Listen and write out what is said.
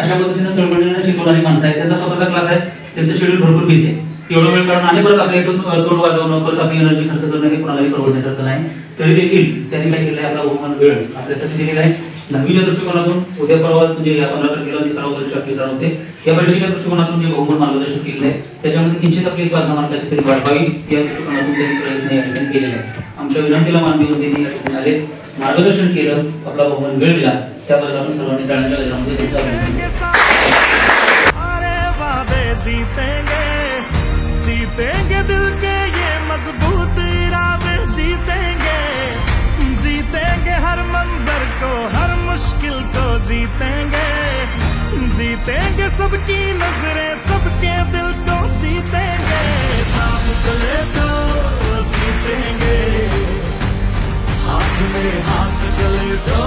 अशा पद्धतीने चळवळीने शिकवणारी माणसं आहेत, त्यांचा स्वतःचा क्लास आहे, त्यांचं शेड्यूल भरपूर बिझी आहे. एवढं वेळ काढून आणि परत आपल्या इथून तोंड वाजवणं, परत आपली एनर्जी खर्च करणं हे कोणालाही परवडण्यासारखं नाही. तरी देखील त्यांनी काय केलं आहे, आपला बहुमान वेळ आपल्यासाठी दिलेला आहे. 10वीच्या दृष्टिकोनातून उद्या परवा म्हणजे या 15 तारखेला जी सर्व परीक्षा आपली होते, या परीक्षेच्या दृष्टिकोनातून जे बहुमान मार्गदर्शन केलेलं आहे त्याच्यामध्ये किंचित आपली 15 मार्काची तरी वाढ व्हावी या दृष्टिकोनातून त्यांनी प्रयत्न या ठिकाणी केलेले आहे. आमच्या विनंतीला मान देऊन त्यांनी या ठिकाणी आले, मार्गदर्शन केलं, आपला बहुमान वेळ दिला, त्याबद्दल आपण सर्वांनी टाळ्यांच्या गजरामध्ये त्यांचा अभिनंदन. जीतेंगे दिल के ये मजबूत इरादे, जीतेंगे जीतेंगे हर मंजर को, हर मुश्किल को जीतेंगे, जीतेंगे सबकी नजरें, सबके दिल को जीतेंगे, साथ चले तो जीतेंगे, हाथ में हाथ चले तो